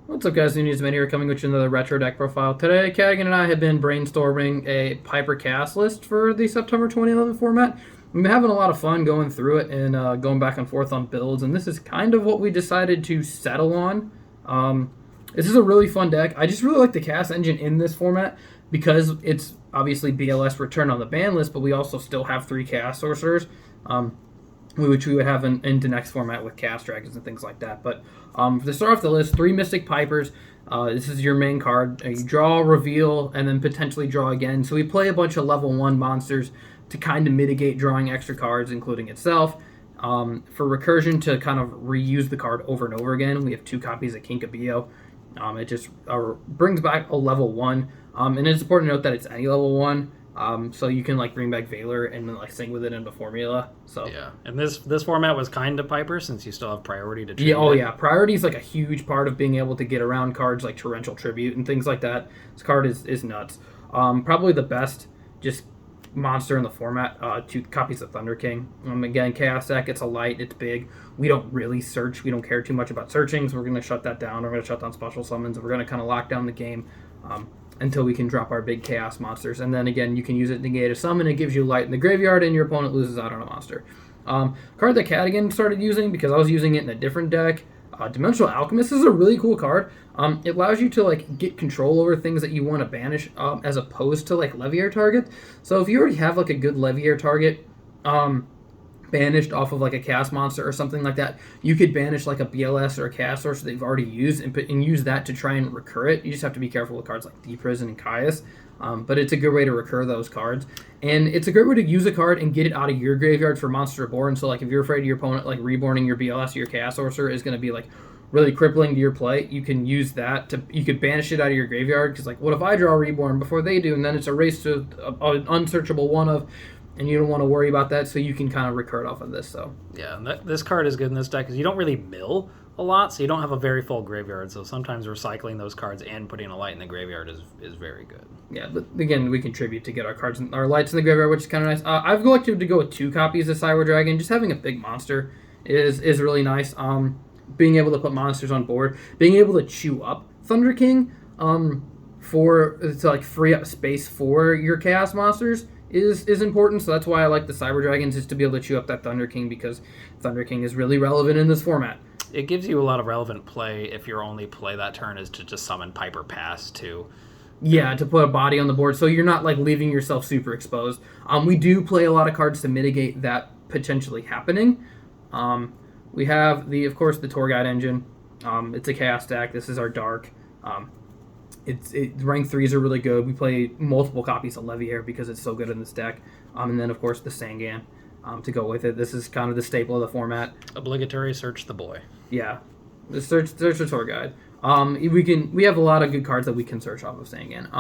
What's up, guys? Newsman here, coming with you another retro deck profile. Today, Cadigan and I have been brainstorming a Piper cast list for the September 2011 format. We've been having a lot of fun going through it and going back and forth on builds, and this is kind of what we decided to settle on. This is a really fun deck. I just really like the cast engine in this format because it's obviously BLS return on the ban list, but we also still have 3 Chaos Sorcerers. Which we would have into next format with Cast Dragons and things like that. But to start off the list, 3 Mystic Pipers. This is your main card. You draw, reveal, and then potentially draw again. So we play a bunch of level 1 monsters to kind of mitigate drawing extra cards, including itself. For recursion, to kind of reuse the card over and over again, we have 2 copies of Kinka-Byo. It just brings back a level 1. And it's important to note that it's any level 1. So you can bring back Valor and then sync with it into Formula. So yeah, and this format was kind of Piper since you still have priority to tribute. Yeah, yeah, priority is a huge part of being able to get around cards like Torrential Tribute and things like that. This card is nuts. Probably the best just monster in the format. 2 copies of Thunder King. Again, Chaos deck. It's a light. It's big. We don't really search. We don't care too much about searching, so we're gonna shut that down. We're gonna shut down special summons. We're gonna kind of lock down the game. Until we can drop our big chaos monsters. And then again, you can use it to negate a summon. It gives you light in the graveyard, and your opponent loses out on a monster. Card that Cadigan started using, because I was using it in a different deck, Dimensional Alchemist is a really cool card. It allows you to get control over things that you want to banish, as opposed to Leviair target. So if you already have a good Leviair target, banished off of a cast monster or something like that, you could banish a BLS or a cast sorcerer that you've already used and use that to try and recur it. You just have to be careful with cards like Deep Prison and Caius, but it's a good way to recur those cards, and it's a great way to use a card and get it out of your graveyard for Monster Reborn. So if you're afraid of your opponent reborning your BLS or your Chaos Sorcerer is going to be really crippling to your play, you can use that you could banish it out of your graveyard, because what if I draw Reborn before they do, and then it's a race to an unsearchable one of, and you don't want to worry about that, so you can kind of recur it off of this. So yeah, and this card is good in this deck because you don't really mill a lot, so you don't have a very full graveyard. So sometimes recycling those cards and putting a light in the graveyard is very good. Yeah, but again, we contribute to get our lights in the graveyard, which is kind of nice. I've elected to go with 2 copies of Cyber Dragon. Just having a big monster is really nice. Being able to put monsters on board, being able to chew up Thunder King, to free up space for your Chaos monsters is important. So that's why I like the Cyber Dragons, is to be able to chew up that Thunder King, because Thunder King is really relevant in this format. It gives you a lot of relevant play if your only play that turn is to just summon Piper Pass too. Yeah, to put a body on the board, so you're not leaving yourself super exposed. We do play a lot of cards to mitigate that potentially happening. We have of course the Tour Guide engine. It's a Chaos deck. This is our Dark. Rank 3s are really good. We play multiple copies of Leviair because it's so good in this deck. And then of course the Sangan to go with it. This is kind of the staple of the format. Obligatory search the boy. Yeah, the search the Tour Guide. We have a lot of good cards that we can search off of Sangan.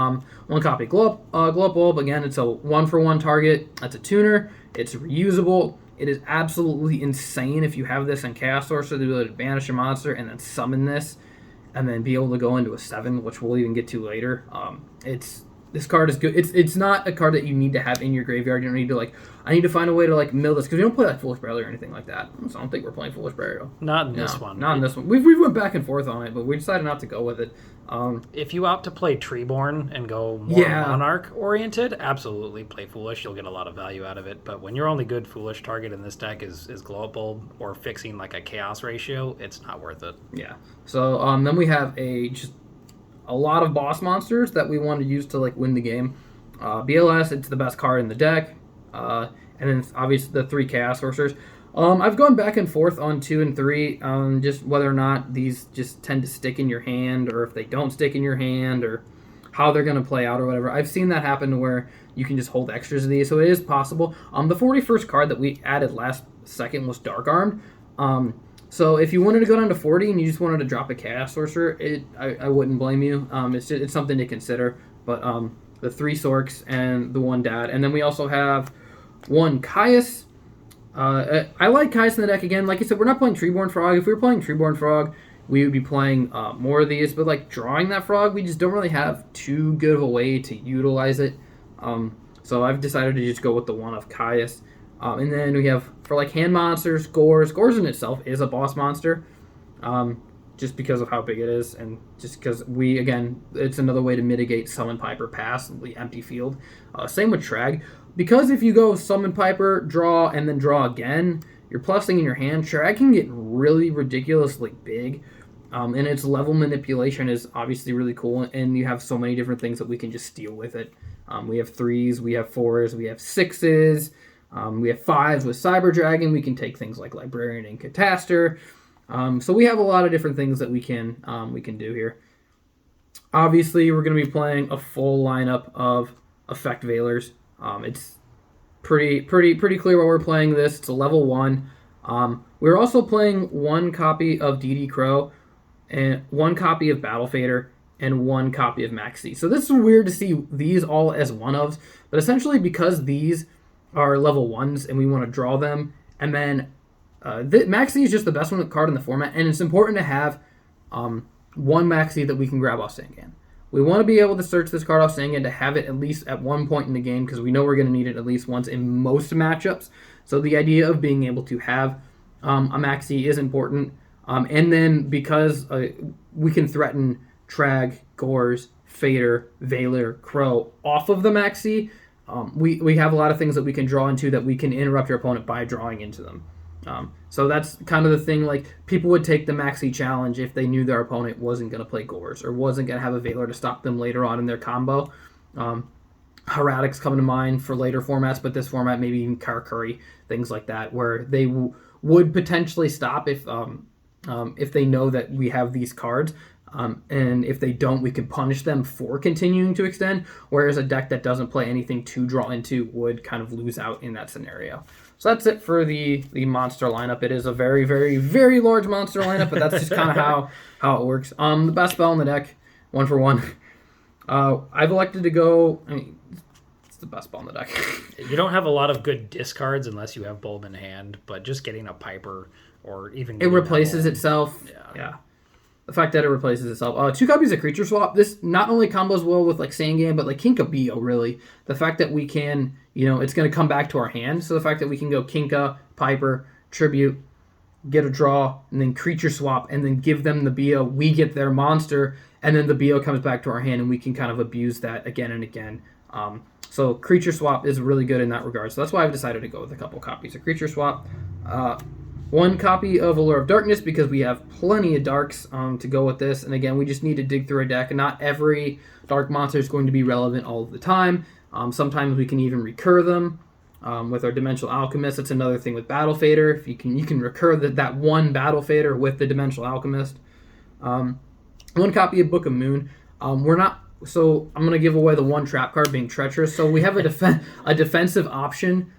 1 copy Glow Up Bulb. Again, it's a 1-for-1 target. That's a tuner. It's reusable. It is absolutely insane if you have this in Chaos Sorcerer, the ability to banish a monster and then summon this, and then be able to go into a 7, which we'll even get to later. This card is good. It's not a card that you need to have in your graveyard. You don't need to I need to find a way to mill this, because we don't play Foolish Burial or anything like that. So I don't think we're playing Foolish Burial. Not in this one. Not in this one. We went back and forth on it, but we decided not to go with it. If you opt to play Treeborn and go more Monarch oriented, absolutely play Foolish. You'll get a lot of value out of it. But when your only good Foolish target in this deck is Glow Up Bulb or fixing a Chaos ratio, it's not worth it. Yeah. So then we have a lot of boss monsters that we want to use to win the game. BLS, it's the best card in the deck. And then obviously the 3 Chaos Sorcerers. I've gone back and forth on 2 and 3, just whether or not these just tend to stick in your hand, or if they don't stick in your hand, or how they're going to play out or whatever. I've seen that happen to where you can just hold extras of these, so it is possible. The 41st card that we added last second was Dark Armed. So if you wanted to go down to 40 and you just wanted to drop a Chaos Sorcerer, I wouldn't blame you. It's something to consider. But the 3 Sorks and the 1 Dad. And then we also have 1 Caius. I like Caius in the deck again. Like I said, we're not playing Treeborn Frog. If we were playing Treeborn Frog, we would be playing more of these. But drawing that frog, we just don't really have too good of a way to utilize it. So I've decided to just go with the 1 of Caius. And then we have, for hand monsters, Gorz. Gorz in itself is a boss monster. just because of how big it is, and just because it's another way to mitigate Summon Piper pass, the empty field. Same with Trag. Because if you go Summon Piper, draw, and then draw again, you're plussing in your hand. Trag can get really ridiculously big, and its level manipulation is obviously really cool, and you have so many different things that we can just steal with it. We have 3s, we have 4s, we have 6s, we have 5s with Cyber Dragon. We can take things like Librarian and Catastor. So we have a lot of different things that we can do here. Obviously, we're going to be playing a full lineup of Effect Veilers. It's pretty clear why we're playing this. It's a level 1. We're also playing 1 copy of DD Crow, and 1 copy of Battle Fader, and 1 copy of Maxx. So this is weird to see these all as one-ofs, but essentially because these are level 1s and we want to draw them, and then Maxx is just the best one card in the format, and it's important to have 1 Maxx that we can grab off Sangan. We want to be able to search this card off Sangan to have it at least at one point in the game, because we know we're going to need it at least once in most matchups. So the idea of being able to have a Maxx is important. And then because we can threaten Trag, Gorz, Fader, Veiler, Crow off of the Maxx, we have a lot of things that we can draw into that we can interrupt your opponent by drawing into them. So that's kind of the thing, like, people would take the Maxx challenge if they knew their opponent wasn't going to play Gorz or wasn't going to have a Veiler to stop them later on in their combo. Heretics come to mind for later formats, but this format, maybe even Karakuri, things like that, where they would potentially stop if they know that we have these cards. And if they don't, we can punish them for continuing to extend, whereas a deck that doesn't play anything to draw into would kind of lose out in that scenario. So that's it for the monster lineup. It is a very, very, very large monster lineup, but that's just kind of how it works. The best spell in the deck, 1 for 1. I've elected to go... it's the best spell in the deck. You don't have a lot of good discards unless you have Bulb in hand, but just getting a Piper or even... It replaces itself. Yeah. The fact that it replaces itself. 2 copies of Creature Swap. This not only combos well with like Sangan, but like Kinka-Byo, really. The fact that we can, it's going to come back to our hand. So the fact that we can go Kinka, Piper, Tribute, get a draw, and then Creature Swap, and then give them the Byo. We get their monster, and then the Byo comes back to our hand, and we can kind of abuse that again and again. So Creature Swap is really good in that regard. So that's why I've decided to go with a couple copies of Creature Swap. 1 copy of Allure of Darkness, because we have plenty of darks to go with this. And again, we just need to dig through a deck. Not every dark monster is going to be relevant all of the time. Sometimes we can even recur them with our Dimensional Alchemist. That's another thing with Battle Fader. If you can recur that 1 Battle Fader with the Dimensional Alchemist. 1 copy of Book of Moon. So I'm going to give away the 1 trap card, being Treacherous. So we have a defensive option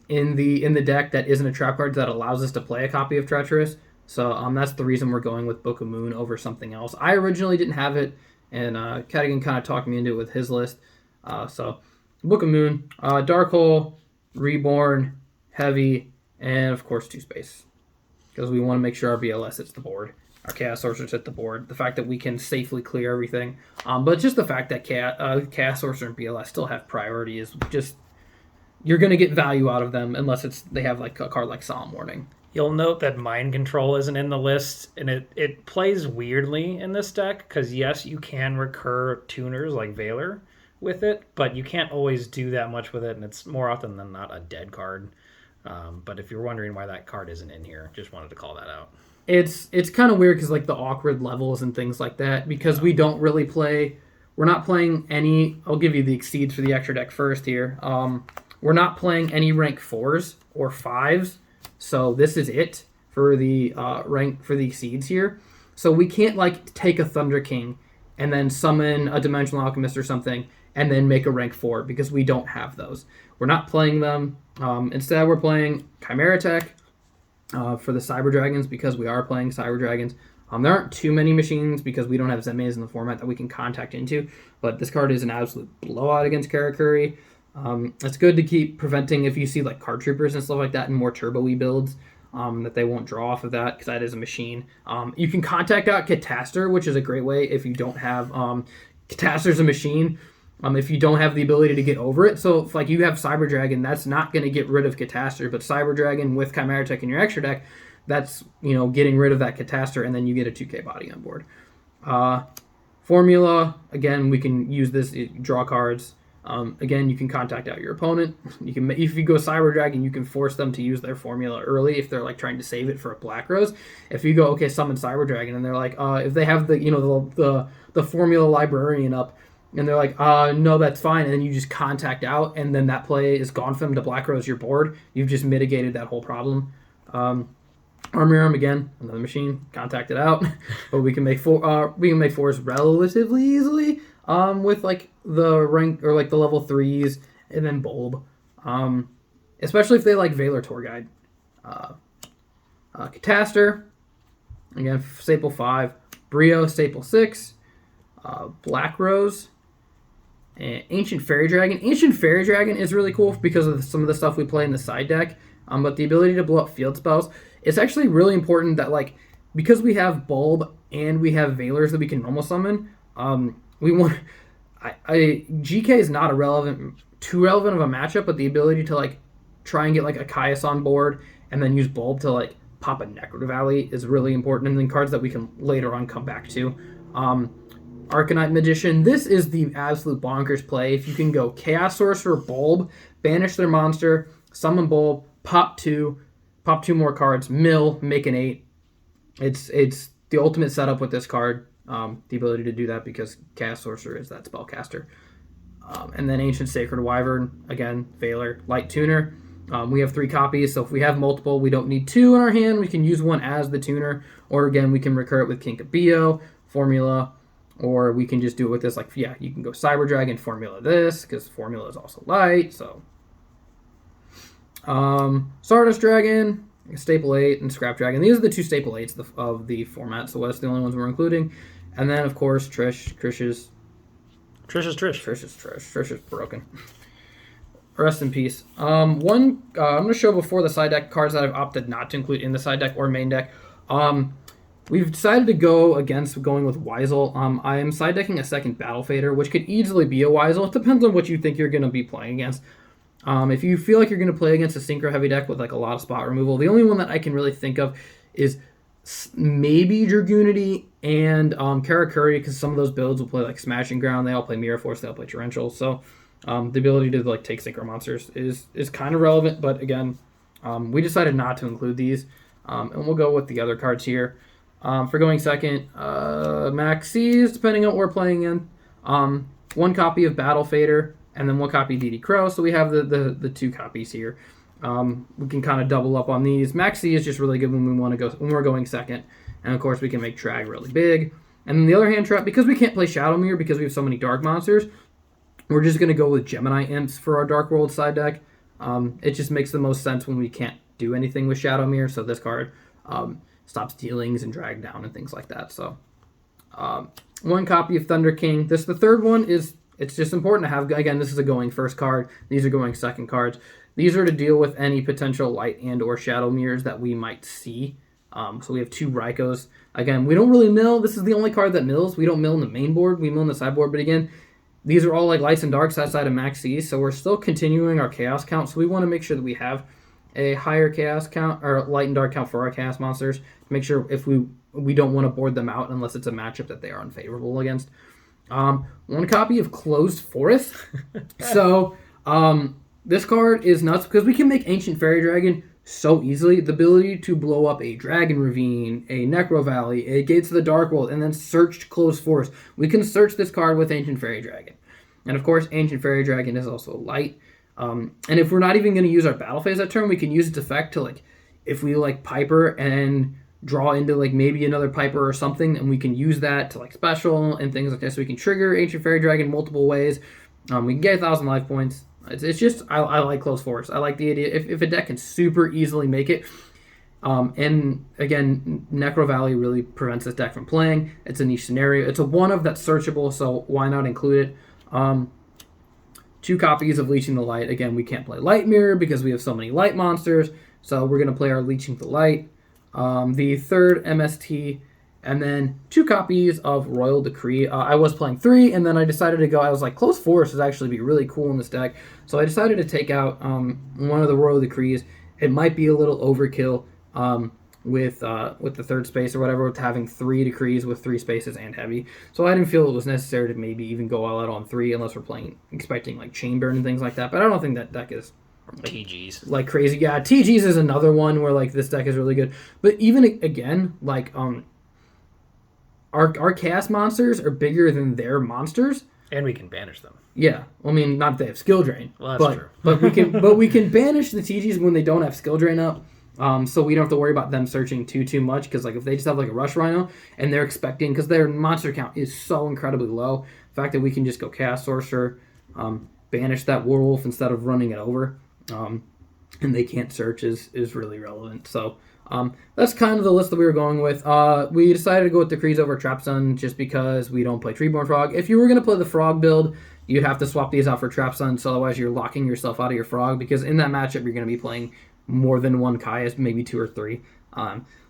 in the deck that isn't a trap card that allows us to play a copy of Treacherous. So that's the reason we're going with Book of Moon over something else. I originally didn't have it, and Cadigan kind of talked me into it with his list. So Book of Moon, Dark Hole, Reborn, Heavy, and of course 2 space, because we want to make sure our BLS hits the board. Our Chaos Sorcerer hit the board. The fact that we can safely clear everything, but just the fact that Chaos Sorcerer and BLS still have priority is just... You're going to get value out of them unless they have like a card like Solemn Warning. You'll note that Mind Control isn't in the list, and it plays weirdly in this deck, because yes, you can recur tuners like Veiler with it, but you can't always do that much with it, and it's more often than not a dead card. But if you're wondering why that card isn't in here, just wanted to call that out. It's kind of weird because like the awkward levels and things like that, because we don't really play... We're not playing any... I'll give you the exceeds for the extra deck first here. We're not playing any rank 4s or 5s, so this is it for the rank for the exceeds here. So we can't like take a Thunder King and then summon a Dimensional Alchemist or something and then make a rank 4, because we don't have those. We're not playing them. Instead, we're playing Chimera Tech for the Cyber Dragons, because we are playing Cyber Dragons. There aren't too many machines because we don't have Zenmaze in the format that we can contact into, but this card is an absolute blowout against Karakuri. It's good to keep preventing if you see like card troopers and stuff like that in more turbo-y builds, that they won't draw off of that, because that is a machine. You can contact out Catastor, which is a great way if you don't have... Catastor's a machine. If you don't have the ability to get over it. So if like you have Cyber Dragon, that's not going to get rid of Catastor, but Cyber Dragon with Chimera Tech in your extra deck, that's, getting rid of that Catastor, and then you get a 2k body on board. Formula, again, we can use this, draw cards. Again, you can contact out your opponent. You can, if you go Cyber Dragon, you can force them to use their formula early if they're like trying to save it for a Black Rose. If you go, okay, summon Cyber Dragon, and they're like, if they have the formula librarian up, and they're like, no, that's fine, and then you just contact out, and then that play is gone from them to Black Rose your board. You've just mitigated that whole problem. Armory Arm, again, another machine, contact it out, but we can make fours relatively easily. With like the rank or like the level 3s and then Bulb, especially if they like Valor Tour Guide. Catastor, again, staple 5, Brio, staple 6, Black Rose, and Ancient Fairy Dragon. Ancient Fairy Dragon is really cool because of some of the stuff we play in the side deck, but the ability to blow up field spells, it's actually really important that, like, because we have Bulb and we have Valors that we can normal summon, we want. GK is not too relevant of a matchup, but the ability to like try and get like a Caius on board and then use Bulb to like pop a Necro Valley is really important, and then cards that we can later on come back to. Arcanite Magician. This is the absolute bonkers play. If you can go Chaos Sorcerer, Bulb, banish their monster, summon Bulb, pop two more cards, mill, make an 8. It's the ultimate setup with this card. The ability to do that because Chaos Sorcerer is that spellcaster. And then Ancient Sacred Wyvern, again, Valor, Light Tuner. We have 3 copies, so if we have multiple, we don't need 2 in our hand. We can use one as the tuner, or again, we can recur it with Kinka-Byo, Formula, or we can just do it with this, like, yeah, you can go Cyber Dragon, Formula this, because Formula is also light, so. Stardust Dragon, Staple 8, and Scrap Dragon. These are the 2 Staple 8s of the format, so that's the only ones we're including. And then, of course, Trish is broken. Rest in peace. I'm going to show before the side deck cards that I've opted not to include in the side deck or main deck. We've decided to go against going with Weisel. I am side decking a second Battle Fader, which could easily be a Weisel. It depends on what you think you're going to be playing against. If you feel like you're going to play against a Synchro heavy deck with like a lot of spot removal, the only one that I can really think of is maybe Dragoonity and Karakuri, because some of those builds will play like Smashing Ground. They all play Mirror Force. They all play Torrential. So the ability to like take Synchro monsters is kind of relevant. But again, we decided not to include these, and we'll go with the other cards here. For going second, Maxx, depending on what we're playing in. 1 copy of Battle Fader, and then 1 copy of DD Crow. So we have the 2 copies here. We can kind of double up on these. Maxx is just really good when we're going second, and of course we can make Trag really big. And then the other hand trap, because we can't play Shadow Mirror because we have so many dark monsters, we're just going to go with Gemini Imps for our Dark World side deck. It just makes the most sense when we can't do anything with Shadow Mirror. So this card stops dealings and drag down and things like that. So 1 copy of Thunder King. The third one it's just important to have. Again, this is a going first card. These are going second cards. These are to deal with any potential light and or shadow mirrors that we might see. So we have 2 Rai-Ohs. Again, we don't really mill. This is the only card that mills. We don't mill in the main board. We mill in the sideboard. But again, these are all like lights and darks outside of Maxx. So we're still continuing our chaos count. So we want to make sure that we have a higher chaos count or light and dark count for our chaos monsters. Make sure if we don't want to board them out unless it's a matchup that they are unfavorable against. 1 copy of Closed Forest. So this card is nuts because we can make Ancient Fairy Dragon so easily. The ability to blow up a Dragon Ravine, a Necro Valley, a Gates of the Dark World, and then search Closed Forest. We can search this card with Ancient Fairy Dragon. And of course, Ancient Fairy Dragon is also light. And if we're not even going to use our battle phase that turn, we can use its effect to, like, if we like Piper and draw into like maybe another Piper or something, and we can use that to like special and things like that. So we can trigger Ancient Fairy Dragon multiple ways. We can get 1,000 life points. It's just, I like Closed Forest. I like the idea, if a deck can super easily make it. And again, Necro Valley really prevents this deck from playing. It's a niche scenario. It's a one of that's searchable, so why not include it? 2 copies of Leeching the Light. Again, we can't play Light Mirror because we have so many light monsters, so we're going to play our Leeching the Light. The third MST, and then 2 copies of Royal Decree. I was playing 3, and then I decided to go. I was like, Closed Forest is actually be really cool in this deck, so I decided to take out one of the Royal Decrees. It might be a little overkill, with the third space or whatever, with having 3 decrees with 3 spaces and heavy. So I didn't feel it was necessary to maybe even go all out on 3 unless we're expecting like chain burn and things like that. But I don't think that deck is like, TGs like crazy. Yeah, TGs is another one where like this deck is really good. But even again, like our cast monsters are bigger than their monsters. And we can banish them. Yeah, I mean, not that they have skill drain. Well, that's true. But we can banish the TGs when they don't have skill drain up. So we don't have to worry about them searching too much, because like if they just have like a Rush Rhino and they're expecting, because their monster count is so incredibly low, the fact that we can just go Chaos Sorcerer, banish that Werewolf instead of running it over, and they can't search is really relevant. So that's kind of the list that we were going with. We decided to go with Decrees over Trap Sun just because we don't play Treeborn Frog. If you were going to play the Frog build, you'd have to swap these out for Trap Sun, so otherwise you're locking yourself out of your Frog, because in that matchup you're going to be playing more than one Caius, maybe 2 or 3.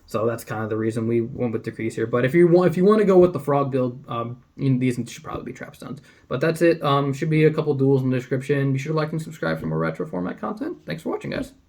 So that's kind of the reason we went with Decrees here. But if you want to go with the Frog build, these should probably be Trap Stuns. But that's it. Should be a couple duels in the description. Be sure to like and subscribe for more retro format content. Thanks for watching, guys.